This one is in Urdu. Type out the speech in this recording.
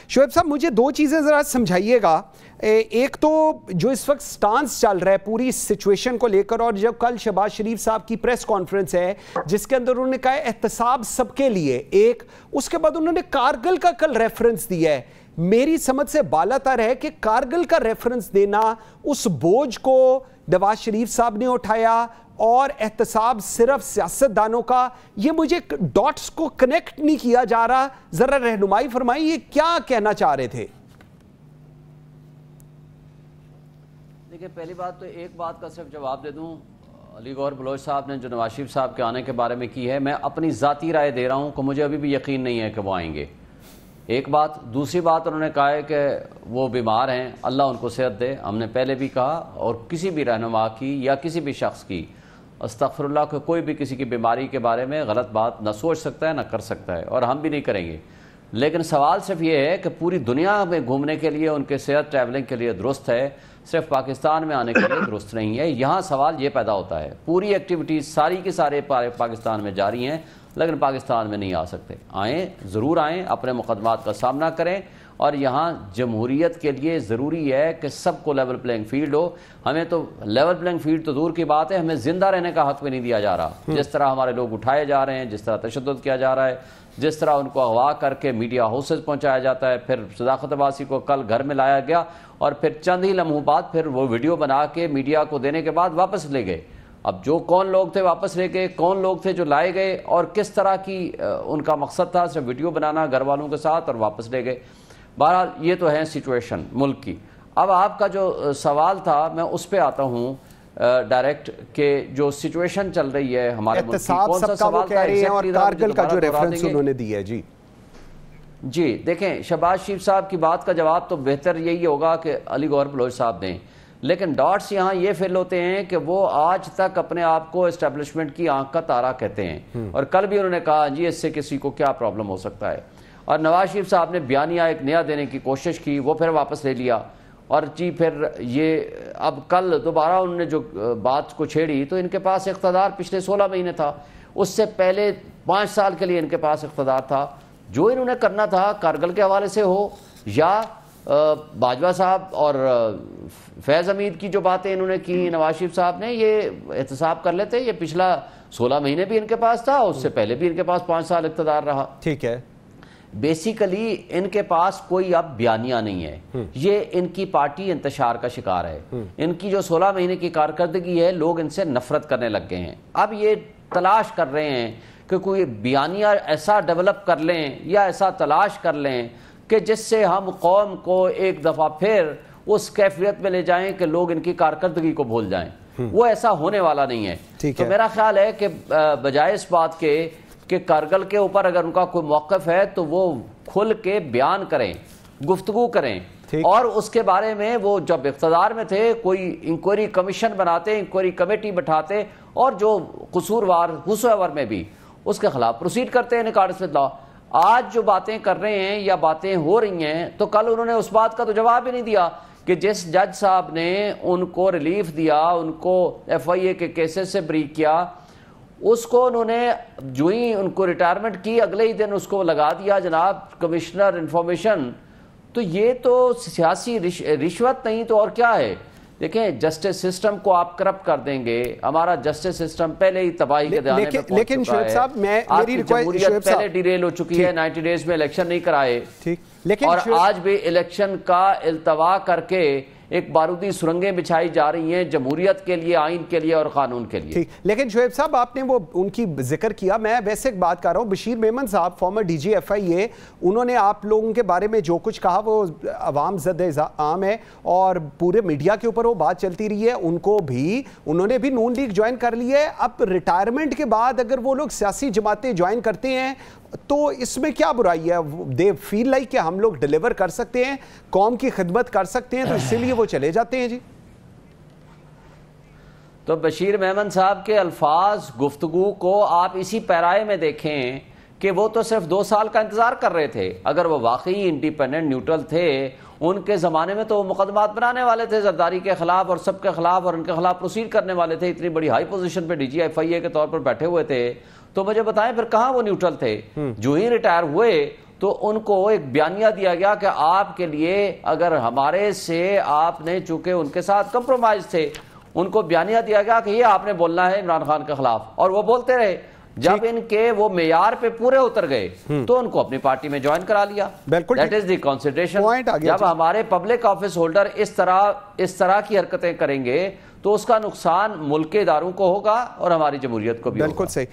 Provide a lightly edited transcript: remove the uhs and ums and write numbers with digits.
شعیب صاحب مجھے دو چیزیں ذرا سمجھائیے گا. ایک تو جو اس وقت سٹانس چل رہا ہے پوری سچویشن کو لے کر, اور جب کل شہباز شریف صاحب کی پریس کانفرنس ہے جس کے اندر انہوں نے کہا ہے احتساب سب کے لیے, ایک اس کے بعد انہوں نے کارگل کا کل ریفرنس دیا ہے. میری سمجھ سے بالا تر ہے کہ کارگل کا ریفرنس دینا اس بوجھ کو نواز شریف صاحب نے اٹھایا اور احتساب صرف سیاستدانوں کا, یہ مجھے ڈاٹس کو کنیکٹ نہیں کیا جا رہا. ذرا رہنمائی فرمائی یہ کیا کہنا چاہ رہے تھے؟ دیکھیں پہلی بات تو ایک بات کا صرف جواب دے دوں, علی گوہر بلوچ صاحب نے جو نواز شریف صاحب کے آنے کے بارے میں کی ہے, میں اپنی ذاتی رائے دے رہا ہوں کہ مجھے ابھی بھی یقین نہیں ہے کہ وہ آئیں گے. ایک بات. دوسری بات انہوں نے کہا ہے کہ وہ بیمار ہیں, اللہ ان کو صحت دے. ہم نے پہلے بھی کہا, اور کسی بھی رہنما کی یا کسی بھی شخص کی استغفر اللہ کہ کوئی بھی کسی کی بیماری کے بارے میں غلط بات نہ سوچ سکتا ہے نہ کر سکتا ہے, اور ہم بھی نہیں کریں گے. لیکن سوال صرف یہ ہے کہ پوری دنیا میں گھومنے کے لیے ان کے صحت ٹریولنگ کے لیے درست ہے, صرف پاکستان میں آنے کے لیے درست نہیں ہے. یہاں سوال یہ پیدا ہوتا ہے, پوری ایکٹیویٹیز ساری کی سارے پاکستان میں جاری ہیں لیکن پاکستان میں نہیں آ سکتے. آئیں, ضرور آئیں, اپنے مقدمات کا سامنا کریں, اور یہاں جمہوریت کے لیے ضروری ہے کہ سب کو لیول پلینگ فیلڈ ہو. ہمیں تو لیول پلینگ فیلڈ تو دور کی بات ہے, ہمیں زندہ رہنے کا حق بھی نہیں دیا جا رہا. جس طرح ہمارے لوگ اٹھائے جا رہے ہیں, جس طرح تشدد کیا جا رہا ہے, جس طرح ان کو اغوا کر کے میڈیا ہاؤسز پہنچایا جاتا ہے, پھر صداقت عباسی کو کل گھر میں لایا گیا اور پھر چند ہی لمحوں بعد پھر وہ ویڈیو بنا کے میڈیا کو دینے کے بعد واپس لے گئے. اب جو کون لوگ تھے واپس لے گئے, کون لوگ تھے جو لائے گئے, اور کس طرح کی ان کا مقصد تھا, صرف ویڈیو بنانا گھر والوں کے ساتھ اور واپس لے گئے. بہرحال یہ تو ہے سچویشن ملک کی. اب آپ کا جو سوال تھا میں اس پہ آتا ہوں ڈائریکٹ, کہ جو سچویشن چل رہی ہے ہمارے ملک کی, کون سا سوال تھا اور کارگل کا جو ریفرنس انہوں نے دیا ہے. جی دیکھیں, شہباز شریف صاحب کی بات کا جواب تو بہتر یہی ہوگا کہ علی گوہر بلوچ صاحب دیں, لیکن ڈاٹس یہاں یہ فل ہوتے ہیں کہ وہ آج تک اپنے آپ کو اسٹیبلشمنٹ کی آنکھ کا تارا کہتے ہیں, اور کل بھی انہوں نے کہا جی اس سے کسی کو کیا پرابلم ہو سکتا ہے. اور نواز شریف صاحب نے بیانیہ ایک نیا دینے کی کوشش کی, وہ پھر واپس لے لیا, اور جی پھر یہ اب کل دوبارہ انہوں نے جو بات کو چھیڑی, تو ان کے پاس اقتدار پچھلے 16 مہینے تھا, اس سے پہلے 5 سال کے لیے ان کے پاس اقتدار تھا. جو انہوں نے کرنا تھا کارگل کے حوالے سے ہو یا باجوہ صاحب اور فیض حمید کی جو باتیں انہوں نے کی نواز شریف صاحب نے, یہ احتساب کر لیتے. یہ پچھلا 16 مہینے بھی ان کے پاس تھا, اس سے پہلے بھی ان کے پاس 5 سال اقتدار رہا. ٹھیک ہے, بیسیکلی ان کے پاس کوئی اب بیانیہ نہیں ہے, یہ ان کی پارٹی انتشار کا شکار ہے. ان کی جو 16 مہینے کی کارکردگی ہے, لوگ ان سے نفرت کرنے لگ گئے ہیں. اب یہ تلاش کر رہے ہیں کہ کوئی بیانیہ ایسا ڈیولپ کر لیں یا ایسا تلاش کر لیں کہ جس سے ہم قوم کو ایک دفعہ پھر اس کیفیت میں لے جائیں کہ لوگ ان کی کارکردگی کو بھول جائیں. وہ ایسا ہونے والا نہیں ہے. تو میرا خیال ہے کہ بجائے اس بات کے کہ کارگل کے اوپر اگر ان کا کوئی موقف ہے تو وہ کھل کے بیان کریں, گفتگو کریں, اور اس کے بارے میں وہ جب اقتدار میں تھے کوئی انکوائری کمیشن بناتے, انکوائری کمیٹی بٹھاتے, اور جو قصوروار حصوور میں بھی اس کے خلاف پروسیڈ کرتے ہیں نکارس ود لا. آج جو باتیں کر رہے ہیں یا باتیں ہو رہی ہیں, تو کل انہوں نے اس بات کا تو جواب ہی نہیں دیا کہ جس جج صاحب نے ان کو ریلیف دیا, ان کو ایف آئی اے کے کیسز سے بری کیا, اس کو انہوں نے جو ہی ان کو ریٹائرمنٹ کی اگلے ہی دن اس کو لگا دیا جناب کمشنر انفارمیشن. تو یہ تو سیاسی رشوت نہیں تو اور کیا ہے. دیکھیں جسٹس سسٹم کو آپ کرپٹ کر دیں گے, ہمارا جسٹس سسٹم پہلے ہی تباہی کے دانے پہ پہنچ چکا ہے. آپ کی جمہوریت پہلے ڈیریل ہو چکی ہے, 90 ڈیز میں الیکشن نہیں کرائے, اور آج بھی الیکشن کا التوا کر کے ایک بارودی سرنگیں بچھائی جا رہی ہیں جمہوریت کے لیے, آئین کے لیے اور قانون کے لیے. لیکن شعیب صاحب آپ نے وہ ان کی ذکر کیا, میں ویسے ایک بات کر رہا ہوں. بشیر میمن صاحب فارمر ڈی جی ایف آئی اے, انہوں نے آپ لوگوں کے بارے میں جو کچھ کہا وہ عوام زد عام ہے, اور پورے میڈیا کے اوپر وہ بات چلتی رہی ہے. ان کو بھی انہوں نے بھی نون لیگ جوائن کر لی ہے. اب ریٹائرمنٹ کے بعد اگر وہ لوگ سیاسی جماعتیں جوائن کرتے ہیں تو اس میں کیا برائی ہے؟ دے فیل لائک کہ ہم لوگ ڈیلیور کر سکتے ہیں, قوم کی خدمت کر سکتے ہیں, تو اسی لیے وہ چلے جاتے ہیں. جی تو بشیر میمن صاحب کے الفاظ گفتگو کو آپ اسی پیرائے میں دیکھیں کہ وہ تو صرف 2 سال کا انتظار کر رہے تھے. اگر وہ واقعی انڈیپینڈنٹ نیوٹرل تھے, ان کے زمانے میں تو وہ مقدمات بنانے والے تھے زرداری کے خلاف اور سب کے خلاف, اور ان کے خلاف پروسیڈ کرنے والے تھے. اتنی بڑی ہائی پوزیشن پہ ڈی جی ایف آئی اے کے طور پر بیٹھے ہوئے تھے. تو مجھے بتائیں پھر کہاں وہ نیوٹرل تھے؟ جو ہی ریٹائر ہوئے تو ان کو ایک بیانیہ دیا گیا کہ آپ کے لیے اگر ہمارے سے آپ نے چونکہ ان کے ساتھ کمپرومائز تھے، ان کو بیانیہ دیا گیا کہ یہ آپ نے بولنا ہے عمران خان کے خلاف، اور وہ بولتے رہے. جب ان کے وہ معیار پہ پورے اتر گئے تو ان کو اپنی پارٹی میں جوائن کرا لیا. That is the consideration. جب ہمارے پبلک آفس ہولڈر اس طرح کی حرکتیں کریں گے تو اس کا نقصان ملک کے اداروں کو ہوگا اور ہماری جمہوریت کو بھی ہوگا. بالکل صحیح.